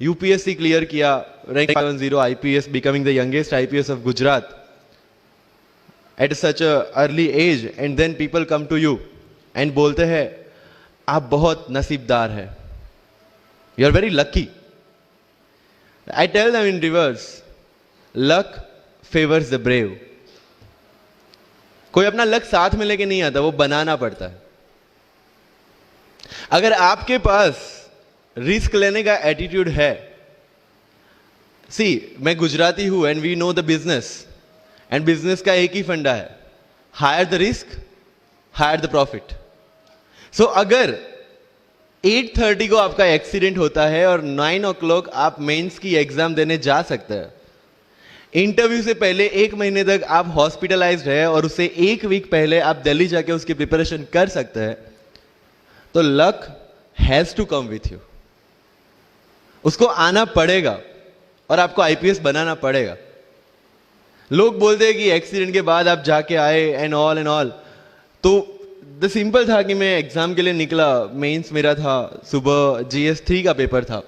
UPSC clear किया, rank 70 IPS, becoming the youngest IPS of Gujarat at such a early age, and then people come to you and बोलते हैं आप बहुत नसीबदार है, you are very lucky. I tell them in reverse, luck favours the brave. कोई अपना luck साथ में लेके नहीं आता, वो बनाना पड़ता है. अगर आपके पास रिस्क लेने का एटीट्यूड है, सी मैं गुजराती हूं and we know the business, and business का एक ही फंडा है, higher the risk higher the profit. So अगर 8:30 को आपका एक्सीडेंट होता है और 9 o'clock आप मेंस की एग्जाम देने जा सकते हैं, इंटरव्यू से पहले 1 महीने तक आप हॉस्पिटलाइज्ड है और उससे 1 वीक पहले आप दिल्ली जाके उसकी प्रिपरेशन कर सकते हैं, तो luck has to come with you. उसको आना पड़ेगा और आपको आईपीएस बनाना पड़ेगा. लोग बोलते हैं कि एक्सीडेंट के बाद आप जाके आए एंड ऑल, तो द सिंपल था कि मैं एग्जाम के लिए निकला, मेंस मेरा था, सुबह GS3 का पेपर था.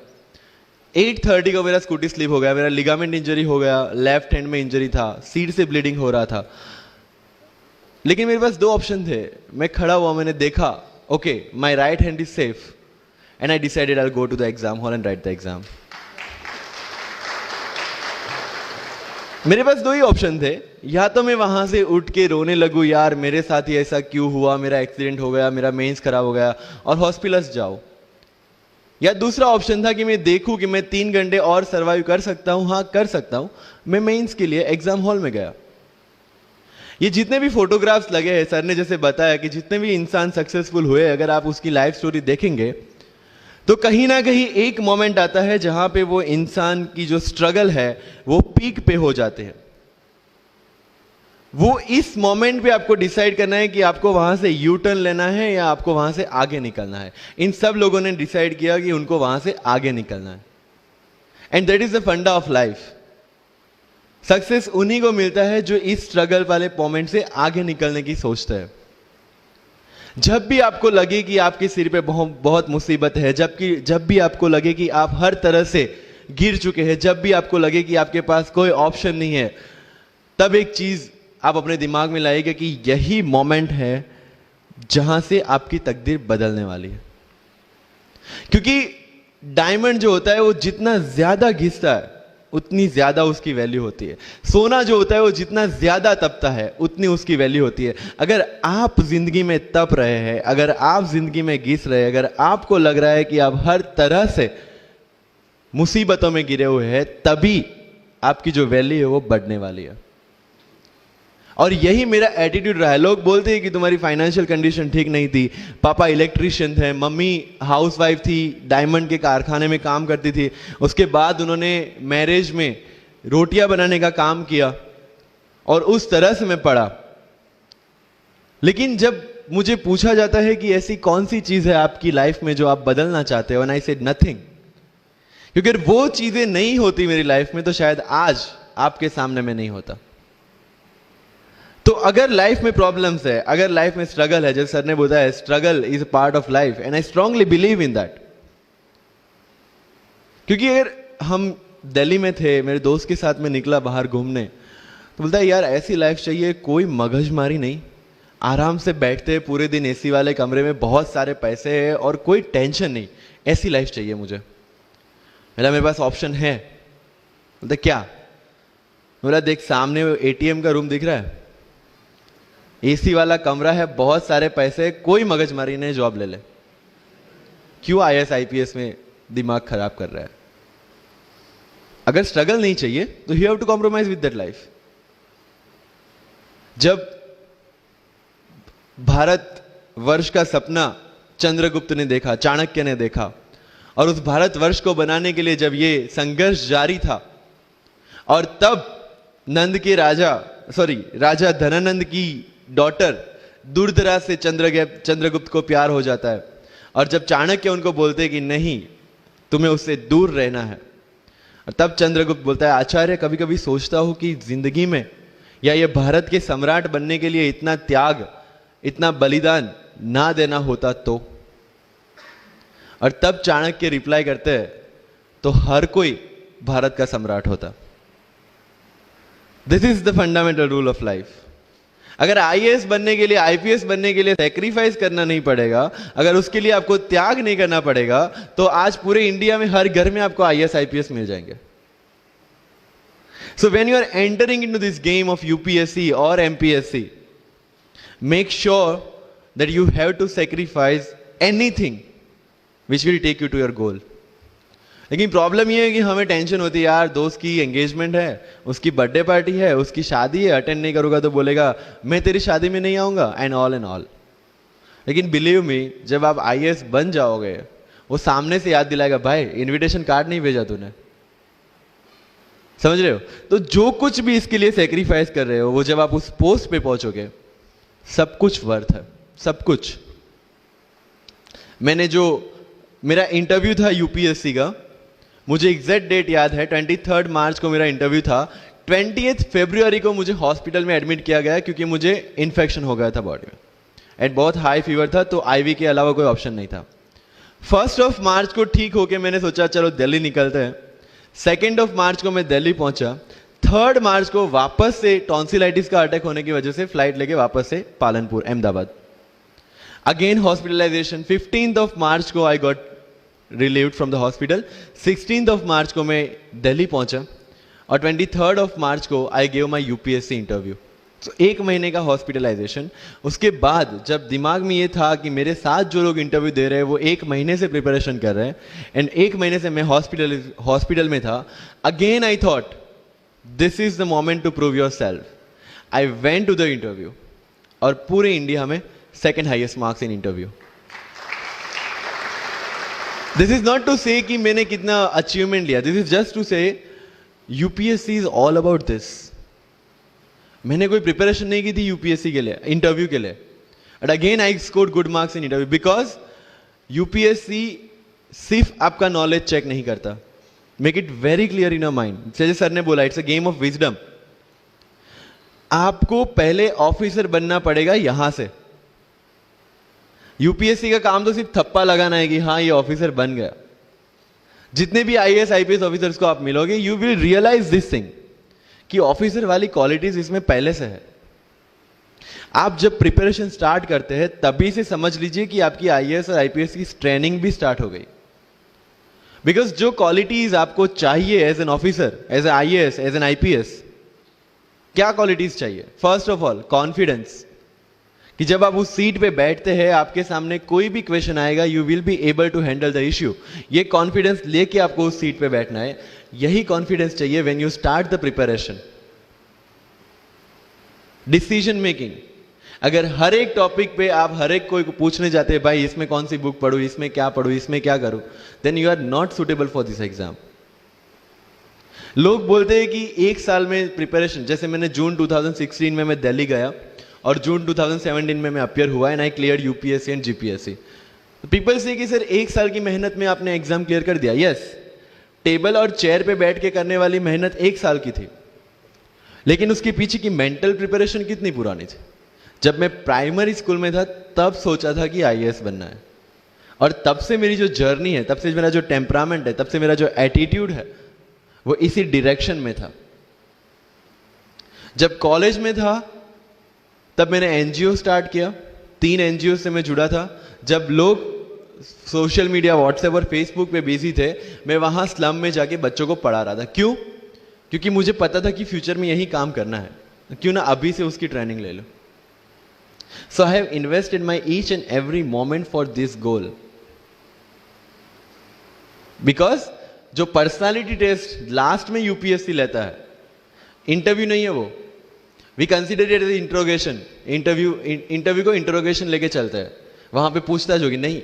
8:30 को मेरा स्कूटी स्लिप हो गया, मेरा लिगामेंट इंजरी हो गया, लेफ्ट हैंड में इंजरी था, सीट से ब्लीडिंग हो रहा था. लेकिन मेरे पास 2 ऑप्शन थे. मैं खड़ा हुआ, मैंने देखा, okay my right hand is safe, and I decided I will go to the exam hall and write the exam. मेरे पास 2 ही ऑप्शन थे. या तो मैं वहां से उठ के रोने लगूं, यार मेरे साथ ही ऐसा क्यों हुआ, मेरा एक्सीडेंट हो गया, मेरा मेंस खराब हो गया, और हॉस्पिटल जाओ. या दूसरा ऑप्शन था कि मैं देखूं कि मैं 3 घंटे और सर्वाइव कर सकता हूं. हाँ कर सकता हूं. मैं मेंस के लिए एग्जाम हॉल में गया. ये जितने भी फोटोग्राफ्स लगे हैं, सर ने जैसे बताया कि जितने भी इंसान सक्सेसफुल हुए, अगर आप उसकी लाइफ स्टोरी देखेंगे तो कहीं ना कहीं एक मोमेंट आता है जहां पे वो इंसान की जो स्ट्रगल है वो पीक पे हो जाते हैं. वो इस मोमेंट पे आपको डिसाइड करना है कि आपको वहां से यू टर्न लेना है या आपको वहां से आगे निकलना है. इन सब लोगों ने डिसाइड किया कि उनको वहां से आगे निकलना है. एंड दैट इज द फंडा ऑफ लाइफ. सक्सेस उन्हीं को मिलता है जो इस स्ट्रगल वाले मोमेंट से आगे निकलने की सोचते हैं. जब भी आपको लगे कि आपके सिर पे बहुत मुसीबत है, जब भी आपको लगे कि आप हर तरह से गिर चुके हैं, जब भी आपको लगे कि आपके पास कोई ऑप्शन नहीं है, तब एक चीज आप अपने दिमाग में लाइएगा कि यही मोमेंट है जहां से आपकी तकदीर बदलने वाली है. क्योंकि डायमंड जो होता है वो जितना ज्यादा घिसता है उतनी ज्यादा उसकी वैल्यू होती है. सोना जो होता है वो जितना ज्यादा तपता है उतनी उसकी वैल्यू होती है. अगर आप जिंदगी में तप रहे हैं, अगर आप जिंदगी में घिस रहे हैं, अगर आपको लग रहा है कि आप हर तरह से मुसीबतों में गिरे हुए हैं, तभी आपकी जो वैल्यू है वो बढ़ने वाली है. और यही मेरा एटीट्यूड रहा है. लोग बोलते हैं कि तुम्हारी फाइनेंशियल कंडीशन ठीक नहीं थी, पापा इलेक्ट्रिशियन थे, मम्मी हाउसवाइफ थी, डायमंड के कारखाने में काम करती थी, उसके बाद उन्होंने मैरिज में रोटियां बनाने का काम किया और उस तरह से मैं पढ़ा. लेकिन जब मुझे पूछा जाता है कि ऐसी कौन सी चीज है आपकी लाइफ में जो आप बदलना चाहते हो, एंड आई सेड नथिंग. क्योंकि अगर वो चीजें नहीं होती मेरी लाइफ में तो शायद आज आपके सामने में नहीं होता. तो अगर लाइफ में प्रॉब्लम्स है, अगर लाइफ में स्ट्रगल है, जैसे सर ने बताया struggle is a part of life, and I strongly believe in that. क्योंकि अगर हम दिल्ली में थे, मेरे दोस्त के साथ में निकला बाहर घूमने, तो बोलता है यार ऐसी लाइफ चाहिए, कोई मगजमारी नहीं, आराम से बैठते हैं पूरे दिन एसी वाले कमरे में, बहुत सारे पैसे हैं और कोई टेंशन नहीं, ऐसी लाइफ चाहिए मुझे. मेरे पास ऑप्शन है. बोलता क्या? बोला देख सामने एटीएम का रूम दिख रहा है, एसी वाला कमरा है, बहुत सारे पैसे, कोई मगजमारी नहीं, जॉब ले ले. क्यों आईएएस आईपीएस में दिमाग खराब कर रहा है? अगर स्ट्रगल नहीं चाहिए तो you have to compromise with that life. जब भारत वर्ष का सपना चंद्रगुप्त ने देखा, चाणक्य ने देखा, और उस भारत वर्ष को बनाने के लिए जब ये संघर्ष जारी था, और तब राजा धनानंद की डॉटर दुर्धरा से चंद्रगुप्त को प्यार हो जाता है. और जब चाणक्य उनको बोलते कि नहीं तुम्हें उससे दूर रहना है, और तब चंद्रगुप्त बोलता है आचार्य कभी कभी सोचता हूं कि जिंदगी में या ये भारत के सम्राट बनने के लिए इतना त्याग, इतना बलिदान ना देना होता तो. और तब चाणक्य रिप्लाई करते हैं तो हर कोई भारत का सम्राट होता। This is the fundamental rule of life. अगर आईएएस बनने के लिए, आईपीएस बनने के लिए सैक्रिफाइस करना नहीं पड़ेगा, अगर उसके लिए आपको त्याग नहीं करना पड़ेगा, तो आज पूरे इंडिया में हर घर में आपको आईएएस आईपीएस मिल जाएंगे। So when you are entering into this game of UPSC or MPSC, make sure that you have to sacrifice anything which will take you to your goal. लेकिन प्रॉब्लम ये है कि हमें टेंशन होती है, यार दोस्त की एंगेजमेंट है, उसकी बर्थडे पार्टी है, उसकी शादी है, अटेंड नहीं करूंगा तो बोलेगा मैं तेरी शादी में नहीं आऊंगा, एंड ऑल। लेकिन बिलीव मी, जब आप आईएएस बन जाओगे, वो सामने से याद दिलाएगा, भाई इनविटेशन कार्ड नहीं भेजा तूने। समझ रहे हो? तो जो कुछ भी इसके लिए सेक्रीफाइस कर रहे हो, वो जब आप उस पोस्ट पे पहुंचोगे, सब कुछ वर्थ है, सब कुछ। मैंने जो मेरा इंटरव्यू था यूपीएससी का, मुझे एग्जैक्ट डेट याद है, 23 मार्च को मेरा इंटरव्यू था। 20 फरवरी को मुझे हॉस्पिटल में एडमिट किया गया क्योंकि मुझे इन्फेक्शन हो गया था बॉडी में, एंड बहुत हाई फीवर था, तो आईवी के अलावा कोई ऑप्शन नहीं था। 1 मार्च को ठीक होके मैंने सोचा चलो दिल्ली निकलते हैं। 2 मार्च को मैं दिल्ली पहुंचा। 3 मार्च को वापस से टॉन्सिलाइटिस का अटैक होने की वजह से फ्लाइट लेके वापस से पालनपुर, अहमदाबाद, अगेन हॉस्पिटलाइजेशन। 15 मार्च को I got relieved from the hospital. 16 मार्च को मैं दिल्ली पहुंचा, और 23 मार्च को I gave my UPSC interview. तो 1 महीने का हॉस्पिटलाइजेशन। उसके बाद जब दिमाग में ये था कि मेरे साथ जो लोग इंटरव्यू दे रहे हैं वो 1 महीने से प्रिपरेशन कर रहे हैं, एंड 1 महीने से मैं हॉस्पिटल में था, again I thought this is the moment to prove yourself. I went to the interview, और पूरे इंडिया में 2nd highest marks in interview. This is not to say कि मैंने कितना अचीवमेंट लिया, this is just to say UPSC is all about this. मैंने कोई preparation नहीं की थी यूपीएससी के लिए, इंटरव्यू के लिए, but again I scored good marks in interview, because UPSC सिर्फ आपका नॉलेज चेक नहीं करता। Make it very clear in your mind. जैसे सर ने बोला, it's a game of wisdom. आपको पहले ऑफिसर बनना पड़ेगा यहां से। यूपीएससी का काम तो सिर्फ थप्पा लगाना है कि हाँ ये ऑफिसर बन गया। जितने भी आईएएस आईपीएस ऑफिसर्स को आप मिलोगे, you will realise this thing कि ऑफिसर वाली क्वालिटीज इसमें पहले से है। आप जब प्रिपरेशन स्टार्ट करते हैं तभी से समझ लीजिए कि आपकी आईएएस और आईपीएस की ट्रेनिंग भी स्टार्ट हो गई। बिकॉज जो क्वालिटीज आपको चाहिए as an officer, as an IAS, as an IPS, क्या क्वालिटीज चाहिए? फर्स्ट ऑफ ऑल कॉन्फिडेंस, कि जब आप उस सीट पे बैठते हैं, आपके सामने कोई भी क्वेश्चन आएगा, you will be able to handle the issue. ये कॉन्फिडेंस लेके आपको उस सीट पे बैठना है। यही कॉन्फिडेंस चाहिए when you start the preparation. Decision making, अगर हर एक टॉपिक पे आप हर एक कोई को पूछने जाते हैं, भाई इसमें कौन सी बुक पढ़ूं, इसमें क्या पढ़ूं, इसमें क्या करूं, then you are not suitable for this exam. लोग बोलते हैं कि 1 साल में प्रिपरेशन, जैसे मैंने जून 2016 में मैं दिल्ली गया, और जून 2017 में मैं अपियर हुआ, and I clear UPSC and GPSC. People से कि सर 1 साल की मेहनत में आपने एग्जाम क्लियर कर दिया। यस, टेबल और चेयर पे बैठ के करने वाली मेहनत 1 साल की थी, लेकिन उसके पीछे की मेंटल प्रिपरेशन कितनी पुरानी थी। जब मैं प्राइमरी स्कूल में था तब सोचा था कि आईएएस बनना है, और तब से मेरी जो जर्नी है, तब से मेरा जो टेम्परामेंट है, तब से मेरा जो एटीट्यूड है, वो इसी डायरेक्शन में था। जब कॉलेज में था तब मैंने एनजीओ स्टार्ट किया। 3 एनजीओ से मैं जुड़ा था। जब लोग सोशल मीडिया, व्हाट्सएप और फेसबुक पे बिजी थे, मैं वहां स्लम में जाके बच्चों को पढ़ा रहा था। क्यों? क्योंकि मुझे पता था कि फ्यूचर में यही काम करना है, क्यों ना अभी से उसकी ट्रेनिंग ले लो। So I have invested my each and every moment for this goal. Because जो पर्सनालिटी टेस्ट लास्ट में यूपीएससी लेता है, इंटरव्यू नहीं है वो, we consider it as interrogation. Interview को इंट्रोगेशन लेके चलते हैं, वहां पे पूछताछ होगी नहीं।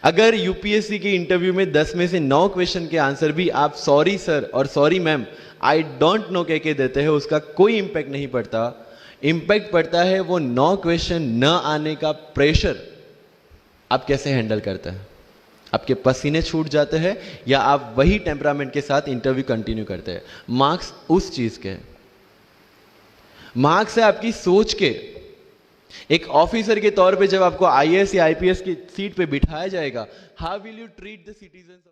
अगर यूपीएससी के इंटरव्यू में 10 में से 9 क्वेश्चन के आंसर भी आप सॉरी सर और sorry ma'am, I don't know कह के देते हैं, उसका कोई इंपैक्ट नहीं पड़ता। इंपैक्ट पड़ता है वो 9 क्वेश्चन न आने का प्रेशर आप कैसे हैंडल करते हैं। आपके पसीने छूट जाते हैं या आप वही टेम्परामेंट के साथ इंटरव्यू कंटिन्यू करते हैं। मार्क्स उस चीज के, मार्क्स है आपकी सोच के। एक ऑफिसर के तौर पे जब आपको आईएएस या आईपीएस की सीट पे बिठाया जाएगा, how will you treat the citizens.